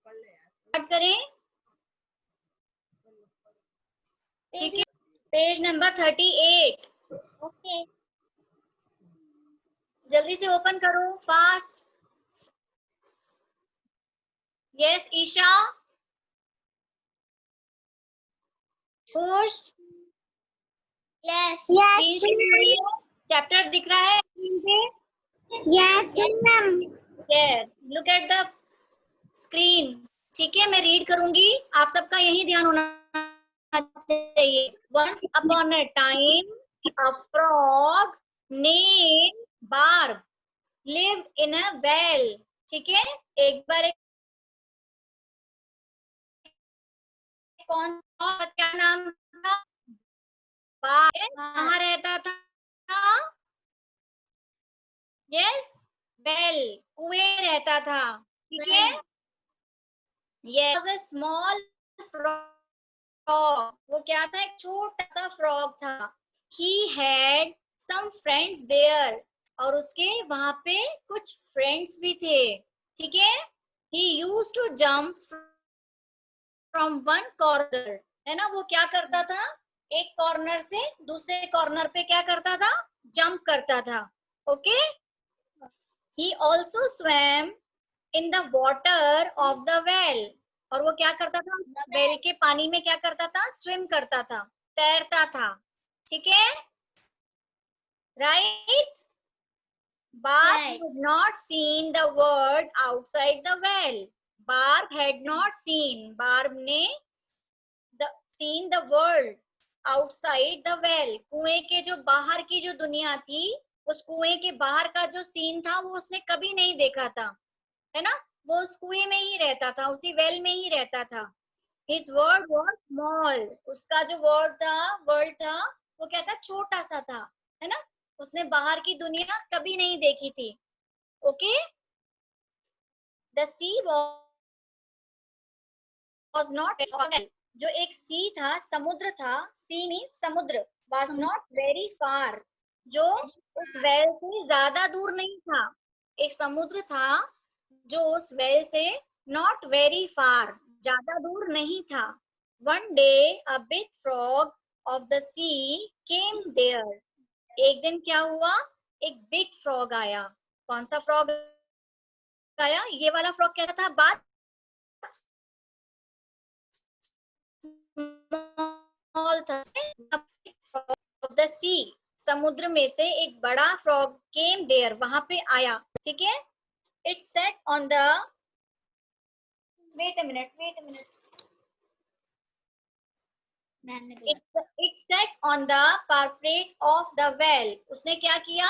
Start करें। ठीक है, पेज नंबर 38। ओके। जल्दी से ओपन करो, फास्ट। यस ईशा, खुश। यस चैप्टर दिख रहा है स्क्रीन पे? Yes ma'am. Yes, look at the screen. ठीक है, मैं रीड करूंगी, आप सबका यही ध्यान होना चाहिए। Once upon a time, a frog named Barb lived in a well. ठीक है, एक बार एक कौन क्या नाम था? बार्ब। कहाँ रहता था? यस, वेल, कुएं रहता था। ठीक है, यस, a small frog। वो क्या था? एक छोटा सा फ्रॉग था। He had some friends there। और उसके वहां पे कुछ फ्रेंड्स भी थे। ठीक है, he used to jump from one corner। है ना, वो क्या करता था? एक कॉर्नर से दूसरे कॉर्नर पे क्या करता था? जंप करता था। Okay, he also swam in the water of the well। और वो क्या करता था? वेल के पानी में क्या करता था? स्विम करता था, तैरता था। ठीक है, right. Barb had not seen the world outside the well। Barb had not seen, Barb ने seen the world outside the well। कुएं के जो बाहर की जो दुनिया थी, उस कुएं के बाहर का जो सीन था वो उसने कभी नहीं देखा था। है ना, वो उस कुएं में ही रहता था, उसी वेल में ही रहता था। His world was small। उसका जो वर्ल्ड था वो क्या था? छोटा सा था। है ना, उसने बाहर की दुनिया कभी नहीं देखी थी। Okay, the sea was not far। जो एक सी था, समुद्र था, सी मीन्स समुद्र, was not very far। जो उस वेल से ज्यादा दूर नहीं था। एक समुद्र था जो उस वेल से not very far, ज्यादा दूर नहीं था। One day a big frog of the sea came there। एक दिन क्या हुआ? एक बिग फ्रॉग आया। कौन सा फ्रॉग आया? ये वाला फ्रॉग कैसा था? बात ऑफ द सी। समुद्र में से एक बड़ा फ्रॉग केम देयर, वहां पे आया। ठीक है, it set on the wait a minute it set on the parapet of the well. उसने क्या किया?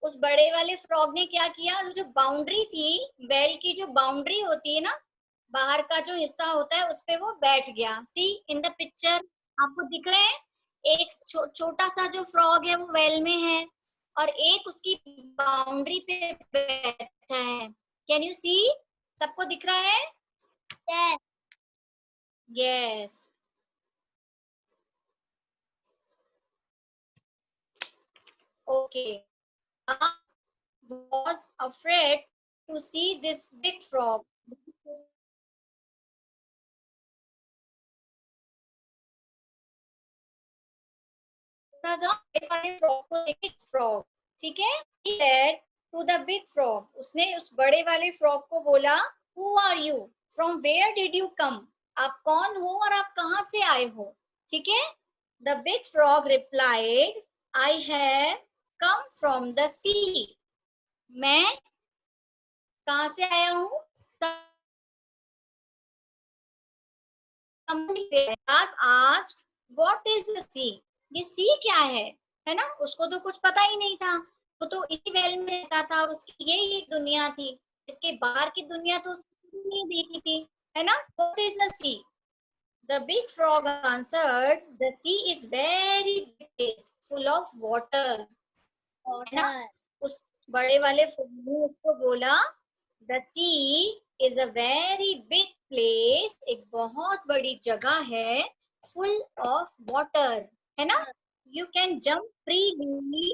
उस बड़े वाले फ्रॉग ने क्या किया? जो बाउंड्री थी, वेल की जो बाउंड्री होती है ना, बाहर का जो हिस्सा होता है, उस पे वो बैठ गया। सी इन द पिक्चर, आपको दिख रहे हैं? एक छोटा सा जो फ्रॉग है वो वेल में है, और एक उसकी बाउंड्री पे बैठा है। Can you see? सबको दिख रहा है? Yes. Okay, was afraid to see this big frog। Frog, ठीक है, said to the big frog। उसने उस बड़े वाले फ्रॉग को बोला, who are you, from where did you come। आप कौन हो और आप कहाँ से आए हो? ठीक है, the big frog replied, I have come from the sea। मैं कहाँ से आया हूँ? Barb asked, what is the sea। ये सी क्या है ना, उसको तो कुछ पता ही नहीं था। वो तो इसी वेल में रहता था और उसकी यही एक दुनिया थी। इसके बाहर की दुनिया तो उसने नहीं देखी थी। है ना, what is the sea। The big frog answered, the sea is very big place full of water। है ना, उस बड़े वाले फ्रॉग ने उसको बोला, the sea is a very big place। एक बहुत बड़ी जगह है, full of water। है ना, you can jump freely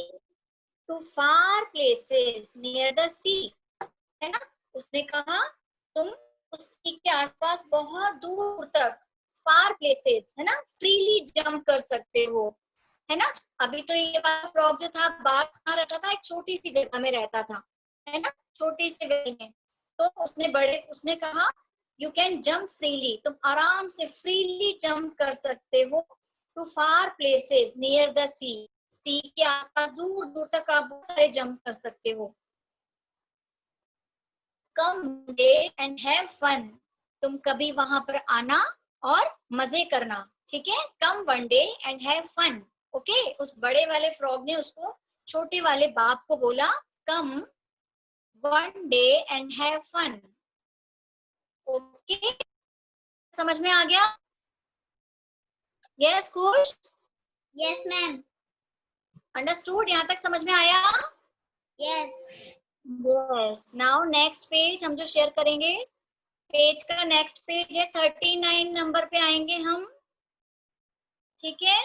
to far places near the sea। है ना, उसने कहा तुम उस सी के आसपास बहुत दूर तक, फार प्लेसेस, है ना, फ्रीली जंप कर सकते हो, है ना। अभी तो ये वाला फ्रॉग जो था बाहर कहाँ रहता था, एक छोटी सी जगह में रहता था, है ना, छोटी सी वेल में। तो उसने कहा यू कैन जंप फ्रीली, तुम आराम से फ्रीली जंप कर सकते हो to far places near the sea, sea के आसपास दूर दूर तक आप बहुत सारे जंप कर सकते हो। कम डे एंड हैव फन, तुम कभी वहां पर आना और मजे करना, ठीक है। Come one day and have fun, okay. उस बड़े वाले फ्रॉग ने उसको छोटे वाले बाप को बोला come one day and have fun, okay. समझ में आ गया? यस खुश? Yes, ma'am. अंडरस्टूड? यहाँ तक समझ में आया? Yes. Yes. Now next page हम जो शेयर करेंगे, पेज का नेक्स्ट पेज है 39 नंबर पे आएंगे हम, ठीक है।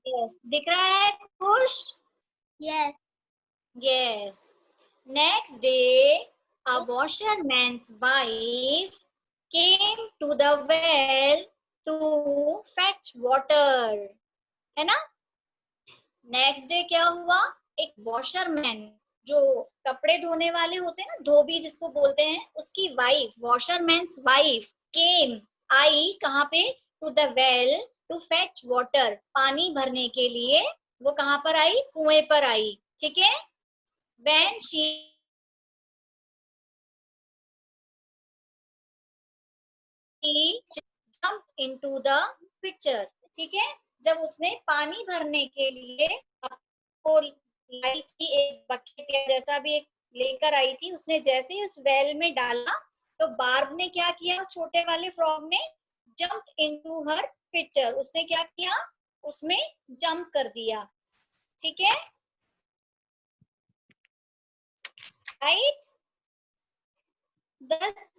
yes. दिख रहा है खुश? Yes. yes. Next day a washerman's wife came to the well to fetch water, है ना। नेक्स्ट डे क्या हुआ, एक वॉशरमैन, जो कपड़े धोने वाले होते हैं ना, धोबी जिसको बोलते हैं, उसकी वाइफ, वॉशरमैन्स वाइफ केम, आई कहाँ पे, to the well to fetch water, पानी भरने के लिए वो कहाँ पर आई, कुएं पर आई, ठीक है। When she jump into the picture, ठीक है। जब उसने पानी भरने के लिए आपको लाई थी, एक बकेट या जैसा भी एक लेकर आई थी, उसने जैसे ही उस वेल में डाला तो बार्ब ने क्या किया, छोटे वाले फ्रॉग ने जंप इनटू हर पिक्चर, उसने क्या किया, उसमें जंप कर दिया, ठीक है, right. Thus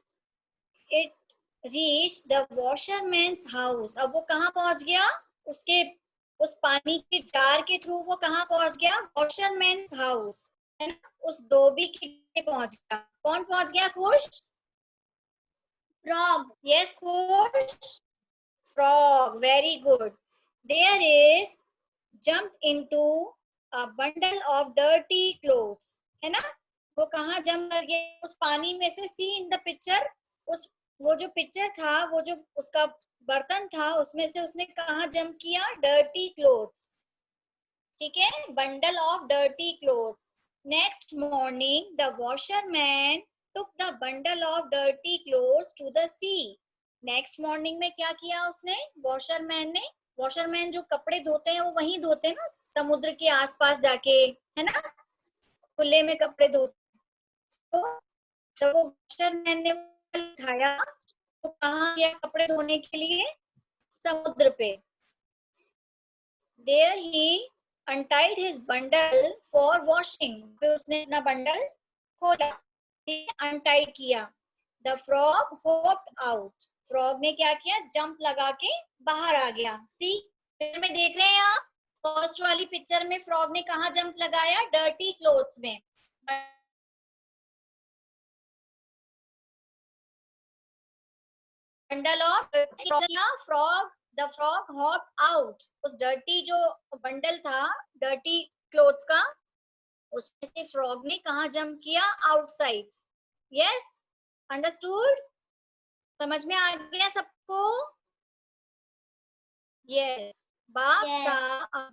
it reach the washerman's house, अब वो कहाँ पहुंच गया, उसके उस पानी के जार के थ्रू वो कहाँ पहुंच गया, वॉशरमैन्स हाउस, है ना, उस धोबी के लिए पहुंच गया। कौन पहुंच गया खुश? Frog. यस खुश, frog, very good. There is jump into a bundle of dirty clothes, है ना, वो कहाँ जंप कर गया, उस पानी में से, सी इन द पिक्चर, उस वो जो पिक्चर था, वो जो उसका बर्तन था, उसमें से उसने कहाँ जंप किया, डर्टी क्लोथ्स, ठीक है, bundle of dirty clothes. Next morning the washerman took the bundle of dirty clothes to the sea, next morning में क्या किया उसने, वॉशरमैन ने, वॉशरमैन जो कपड़े धोते हैं वो वहीं धोते हैं ना, समुद्र के आसपास जाके, है ना, खुले में कपड़े धोते, तो वो वॉशरमैन ने उठाया, तो कहाँ गया कपड़े धोने के लिए, समुद्र पे। There he untied his bundle for washing, फिर उसने अपना बंडल खोला, अनटाइड किया। The frog hopped out, frog ने क्या किया, जंप लगा के बाहर आ गया। सी पिक्चर में देख रहे हैं आप, फर्स्ट वाली पिक्चर में फ्रॉग ने कहा जंप लगाया, डर्टी क्लोथ्स में, bundle of frog, the frog hop out, उस डर्टी जो बंडल था डर्टी क्लोथ्स का, उसमें से फ्रॉग ने कहा जंप किया, आउटसाइड। Yes, understood? समझ में आ गया सबको? यस। बाप Yes. सा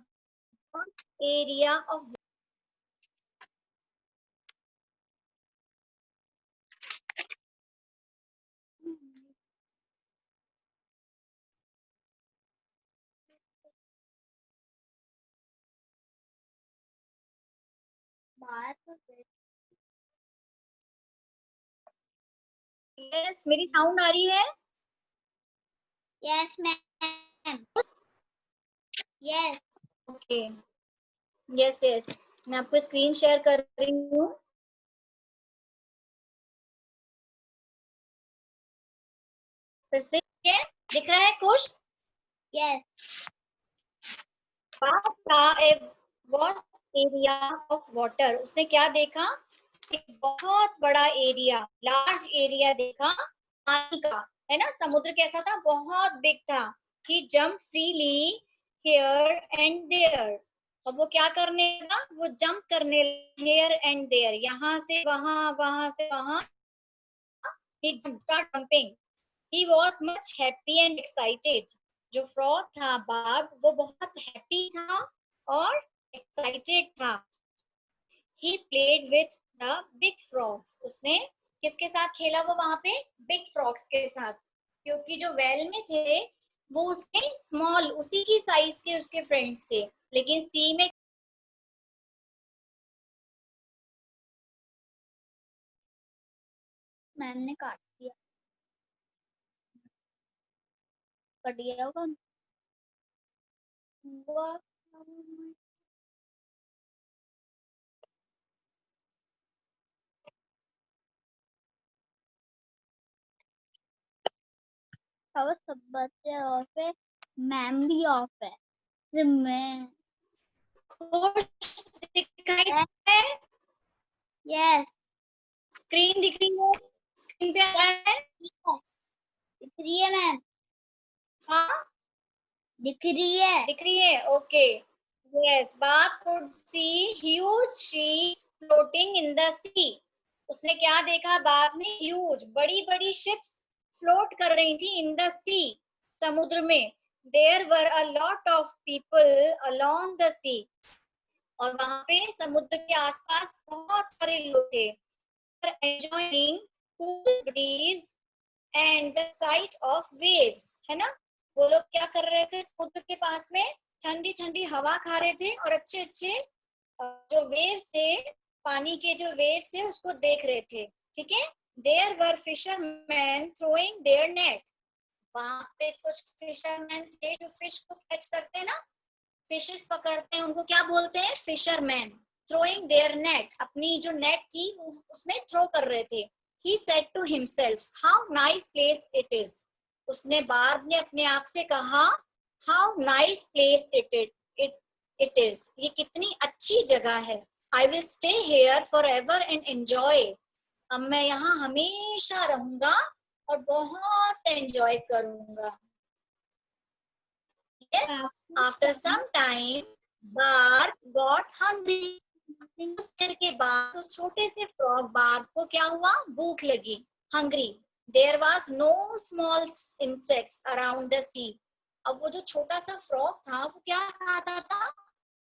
एरिया ऑफ, यस, मेरी साउंड आ रही है? Yes, ma'am. Yes. Okay, yes yes, मैं आपको स्क्रीन शेयर कर रही हूँ। फिर से दिख रहा है कुछ? Yes. बाप का ए वॉस्ट एरिया ऑफ वाटर, उसने क्या देखा, एक बहुत बड़ा एरिया, लार्ज एरिया देखा पानी का, है ना। समुद्र कैसा था, बहुत बिग था। He jump freely here and there. अब वो क्या करने लगा, वो जंप करने हियर एंड देयर, यहाँ से वहां, वहां से वहां। he start jumping. He was much happy and excited. जो फ्रॉग था बार्ब, वो बहुत हैप्पी था और एक्साइटेड था। He played with the big frogs. उसने किसके साथ खेला वो वहां पे, बिग फ्रॉग्स के साथ, क्योंकि जो वेल में थे वो उसके स्मॉल, उसी की साइज के उसके फ्रेंड्स थे, लेकिन सी में मैम ने काट दिया, कट गया होगा। What? अब सब बच्चे ऑफ है, मैम भी ऑफ है, सिर्फ मैं। खुश दिखाई दे रहा है, यस स्क्रीन दिख रही है, स्क्रीन पे आ रहा है। दिख रही है मैम, हाँ दिख रही है। दिख रही है, ओके। यस, बाब could see huge ships floating in the sea. उसने क्या देखा, बाब ने ह्यूज, बड़ी बड़ी शिप्स फ्लोट कर रही थी इन द सी, समुद्र में। There were a lot of people along the sea. और वहां पे समुद्र के आसपास बहुत सारे लोग थे, enjoying cool breeze and the site of waves, है ना। वो लोग क्या कर रहे थे, समुद्र के पास में ठंडी ठंडी हवा खा रहे थे और अच्छे अच्छे जो वेव्स थे, पानी के जो वेव्स थे उसको देख रहे थे, ठीक है। There were fisherman throwing their net. वहां पे कुछ फिशरमैन थे जो फिश को कैच करते हैं ना, फिशेस पकड़ते हैं, उनको क्या बोलते हैं, फिशरमैन। थ्रोइंग देयर नेट, अपनी जो नेट थी उसमें थ्रो कर रहे थे। He said to himself, how nice place it is. उसने बार्ब ने अपने आप से कहा, how nice place it is, ये कितनी अच्छी जगह है। I will stay here forever and enjoy. अब मैं यहाँ हमेशा रहूंगा और बहुत एंजॉय करूंगा। Yes, after some time, Barb got hungry. कुछ देर के बाद उस छोटे से फ्रॉग बार्ब को क्या हुआ, भूख लगी, hungry. There was no small insects around the sea. अब वो जो छोटा सा फ्रॉग था वो क्या खाता था,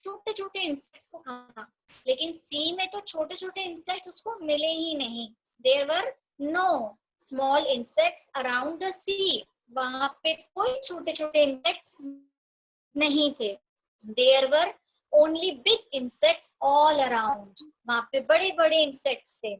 छोटे छोटे इंसेक्ट्स को खाता था, लेकिन सी में तो छोटे छोटे इंसेक्ट्स उसको मिले ही नहीं। There were no small insects around the sea. वहां पे कोई छोटे छोटे इंसेक्ट्स नहीं थे। There were only big insects all around. वहां पे बड़े बड़े इंसेक्ट्स थे।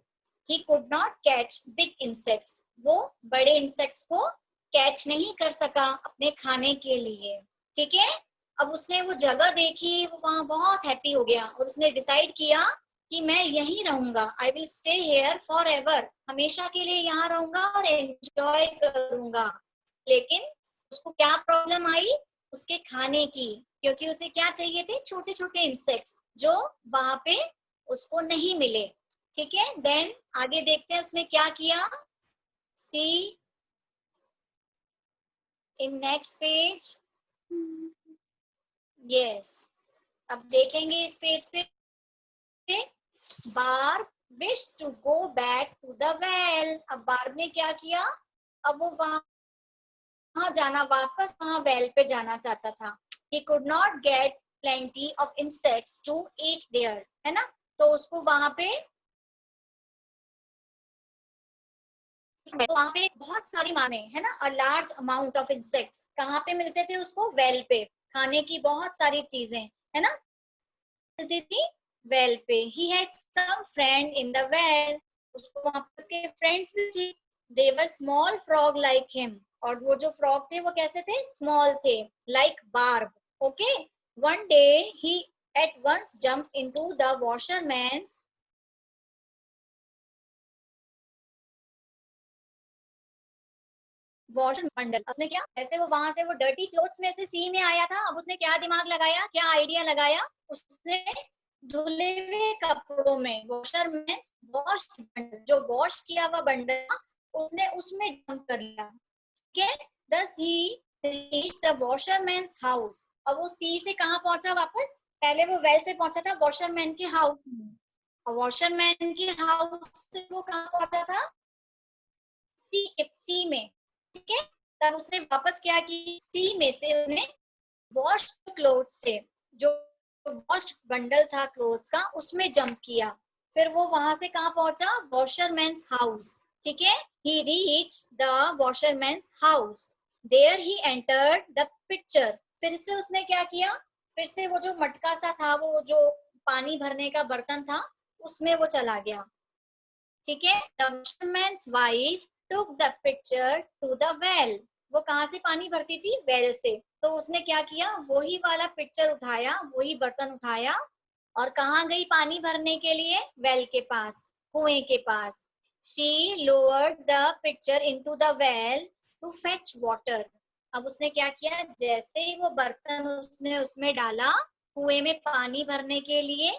He could not catch big insects. वो बड़े इंसेक्ट्स को कैच नहीं कर सका अपने खाने के लिए, ठीक है। अब उसने वो जगह देखी, वो वहां बहुत हैप्पी हो गया और उसने डिसाइड किया कि मैं यहीं रहूंगा। आई will stay here for ever, हमेशा के लिए यहाँ रहूंगा और एंजॉय करूंगा। लेकिन उसको क्या प्रॉब्लम आई, उसके खाने की, क्योंकि उसे क्या चाहिए थे, छोटे छोटे इंसेक्ट्स जो वहां पे उसको नहीं मिले, ठीक है। देन आगे देखते हैं उसने क्या किया। See in next page. Yes, अब देखेंगे इस पेज पे, Barb wish to go back to the well. अब बार्ब ने क्या किया, अब वो वहां जाना, वापस वहां वेल पे जाना चाहता था। he could not get plenty of insects to eat there, है ना। तो उसको वहां पे बहुत सारी माने, है ना, a large amount of insects कहाँ पे मिलते थे उसको, वेल पे। खाने की बहुत सारी चीजें, है ना, मिलती थी वेल पे। he had some friend in the well, उसको वहां पे उसके फ्रेंड्स भी थे। they were small frog like him, और वो जो फ्रॉग थे वो कैसे थे, स्मॉल थे, like barb. okay, one day he at once jumped into the washerman's washer bundle. उसने क्या, ऐसे वो वहां से वो डर्टी क्लोथ्स में से सी में आया था। अब उसने क्या दिमाग लगाया, क्या आइडिया लगाया, उसने धुले हुए कपड़ों में, वॉशर मीन्स वॉश बंडल, जो वॉश किया हुआ बंडल उसने उसमें जंप कर लिया, ठीक है। Thus he reached the washerman's house. अब वो सी से कहाँ पहुंचा वापस, पहले वो वेल से पहुंचा था वॉशरमैन के हाउस में, और वॉशरमैन के हाउस से वो कहाँ पहुंचा था, सी में, ठीक है। तब उसने वापस क्या की, सी में से उसने वॉश क्लोथ से, जो वॉश बंडल था क्लोथ्स का, उसमें जंप किया। फिर वो वहां से कहाँ पहुंचा, वॉशरमैन्स हाउस, ठीक है। He reach the washerman's house, there he entered the picture. फिर से उसने क्या किया, फिर से वो जो मटका सा था, वो जो पानी भरने का बर्तन था, उसमें वो चला गया, ठीक है। The washerman's wife took the picture to the well. वो कहाँ से पानी भरती थी, वेल से। तो उसने क्या किया, वही वाला पिक्चर उठाया, वही बर्तन उठाया, और कहाँ गई पानी भरने के लिए, वेल के पास, कुएं के पास। She lowered the picture into the well to fetch water. अब उसने क्या किया, जैसे ही वो बर्तन उसने उसमें डाला कुएं में पानी भरने के लिए,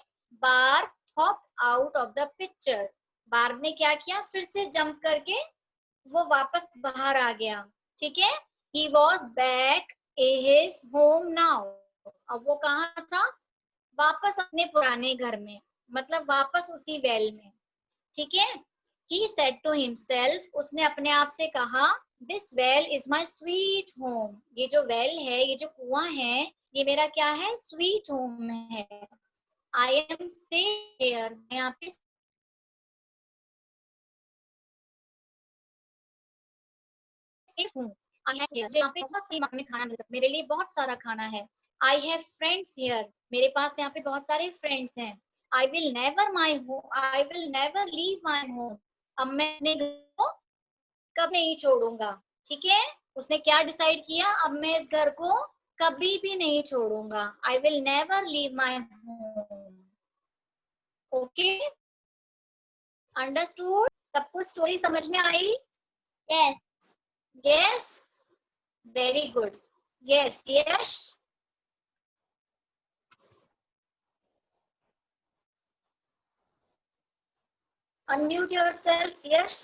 bar hop out of the picture. बार ने क्या किया, फिर से जंप करके वो वापस बाहर आ गया, ठीक है। He was back in his home now. अब वो कहाँ था, वापस अपने पुराने घर में, मतलब वापस उसी वेल में, ठीक है। ही सेड टू हिमसेल्फ, उसने अपने आप से कहा, this well is my sweet home. ये जो वेल है, ये जो कुआं है, ये मेरा क्या है, स्वीट होम है। आई एम सेफ हियर, मैं यहाँ पे सेफ हूँ। आई हैव हियर, यहाँ पे बहुत सही मात्रा में खाना मिल सकता है, मेरे लिए बहुत सारा खाना है। आई हैव फ्रेंड्स हियर, मेरे पास यहाँ पे बहुत सारे फ्रेंड्स हैं। आई will never my home, I will never leave my home. अब मैं अपने घर को कब नहीं छोड़ूंगा, ठीक है। उसने क्या डिसाइड किया, अब मैं इस घर को कभी भी नहीं छोड़ूंगा। I will never leave my home. Okay, understood, सबको स्टोरी समझ में आई। Yes. Yes, very good. Yes, Yash, unmute yourself, Yash.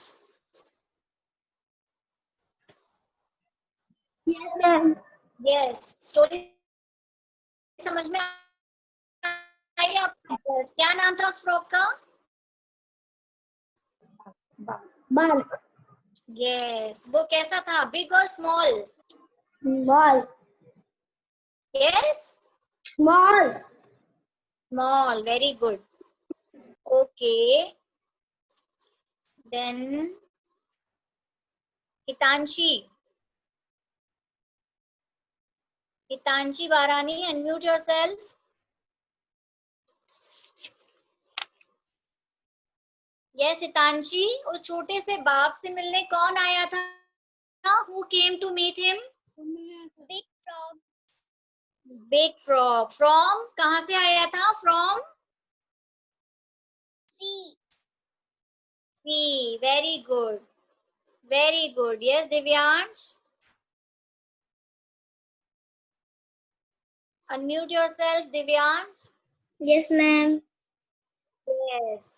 Yes, ma'am. Yes, story समझ में आई आपको। Yes, क्या नाम था उस फ्रॉक का, Bulk. यस। वो कैसा था, बिग और small, Small. Yes, Small. Small, very good. Okay, then Hitanshi, Hitanshi Varani, unmute yourself. Yes Hitanshi, उस छोटे से बाप से मिलने कौन आया था, who came to meet him, Big frog. Big frog. From कहाँ से आया था, from Sea. Sea, very good, very good. Yes Divyansh, unmute yourself, Divyansh. Yes, ma'am. Yes,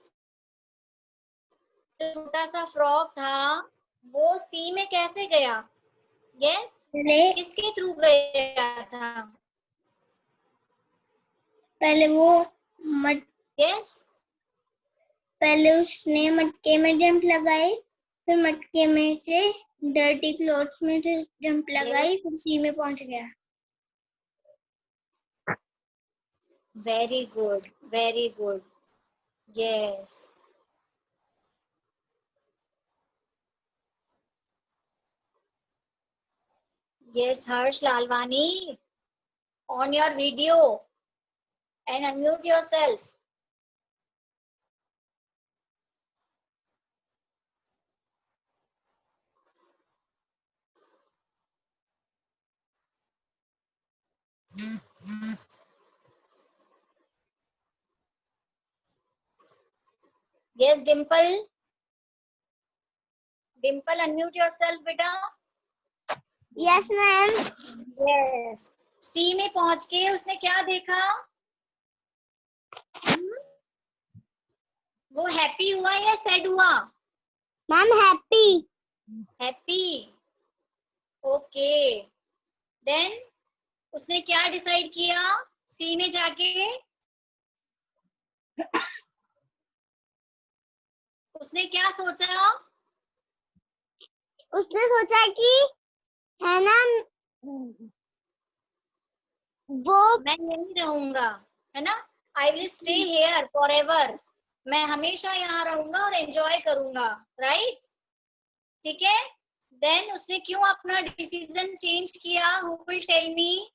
जो छोटा सा फ्रॉक था वो सी में कैसे गया, यस, किसके थ्रू गया था, पहले वो मट यस, पहले उसने मटके में जंप लगाई, फिर मटके में से डर्टी क्लॉथ्स में से जंप लगाई, फिर सी में पहुंच गया। Very good, very good, yes. Yes, Harsh Lalwani, on your video and unmute yourself. Yes, Dimple. Dimple, unmute yourself, beta. Yes, ma'am. Yes. सी में पहुंच के उसने क्या देखा, वो हैप्पी हुआ या सैड हुआ? Ma'am happy. Happy. Okay, then उसने क्या डिसाइड किया सी में जाके? उसने क्या सोचा? उसने सोचा कि है ना वो मैं यहीं रहूंगा, है ना, आई will stay here for ever, मैं हमेशा यहाँ रहूंगा और एंजॉय करूंगा, राइट? ठीक है, देन उसने क्यों अपना डिसीजन चेंज किया? Who will tell me?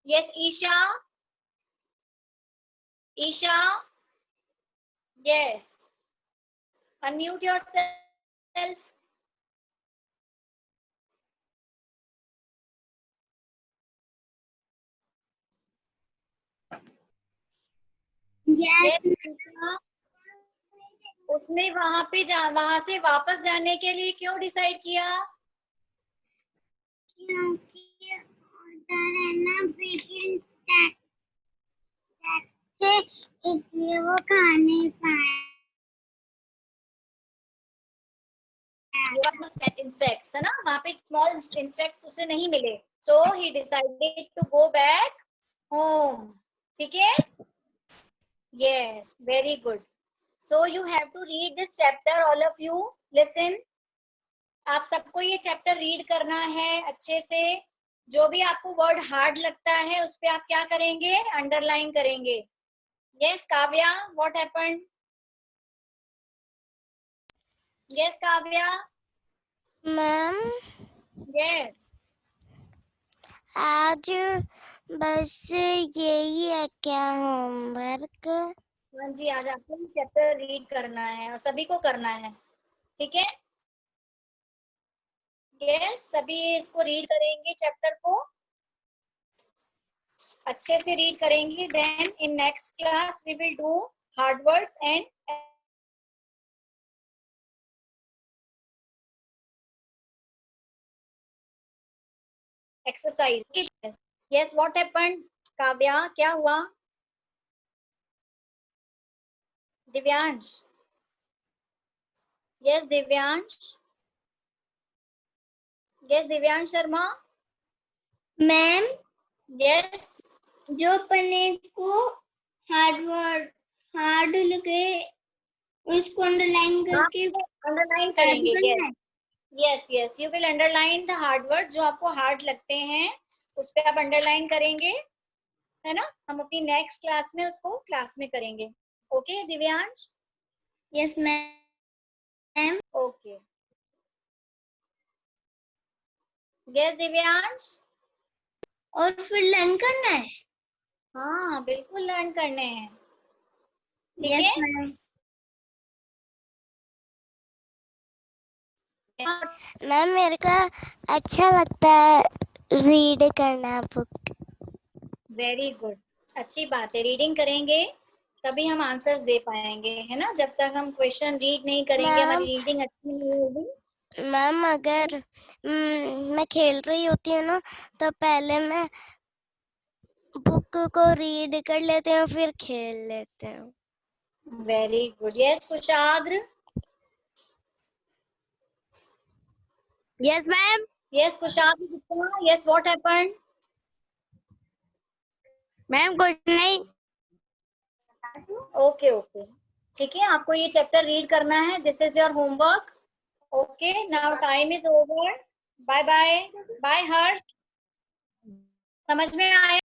Yes Isha, Isha, yes, unmute yourself. Yes Isha, उसने वहां से वापस जाने के लिए क्यों डिसाइड किया? क्योंकि उधर है ना बेकिंग टैक्स से इसलिए वो खा नहीं पाए। इंसेक्ट्स है ना, वहां पे स्मॉल इंसेक्ट्स उसे नहीं मिले, so he decided to go back home. ठीक है, yes, very good. So you have to read this chapter, all of you. Listen, आप सबको ये चैप्टर रीड करना है अच्छे से। जो भी आपको वर्ड हार्ड लगता है उस पे आप क्या करेंगे? अंडरलाइन करेंगे। Yes Kavya, what happened? Yes Kavya, ma'am yes, आज बस यही है क्या होमवर्क? हाँ जी, आज आपको ये चैप्टर रीड करना है और सभी को करना है, ठीक है? यस, सभी इसको रीड करेंगे, चैप्टर को अच्छे से रीड करेंगे। Then in next class we will do hard words and exercise. Yes, what happened? Kavya, क्या हुआ? Divyansh, yes Divyansh, yes Divyansh Sharma, ma'am yes, जो अपने को हार्ड लगे उसको अंडरलाइन करके अंडरलाइन ऐड करेंगे। करना है। Yes yes, you will underline the hard word, जो आपको हार्ड लगते हैं उस पे आप अंडरलाइन करेंगे, है ना? हम अपनी नेक्स्ट क्लास में उसको क्लास में करेंगे। Okay Divyansh? Yes ma'am. Okay, yes Divyansh, और फिर लर्न करना है। हाँ बिल्कुल लर्न करने हैं, ठीक यस है? मैम। मैम मेरे को अच्छा लगता है रीड करना बुक। वेरी गुड, अच्छी बात है, रीडिंग करेंगे तभी हम आंसर्स दे पाएंगे, है ना? जब तक हम क्वेश्चन रीड नहीं करेंगे, हमारी रीडिंग अच्छी नहीं होगी। मैम अगर मैं खेल रही होती हूँ ना तो पहले मैं बुक को रीड कर लेते हैं फिर खेल लेते हैं। Very good, yes Kushagra, yes ma'am. Yes Kushagra Gupta, yes what happened? Ma'am good night. Okay okay, ठीक है, आपको ये चैप्टर रीड करना है, this is your homework. Okay, now time is over, bye bye, bye Harsh, समझ में आया?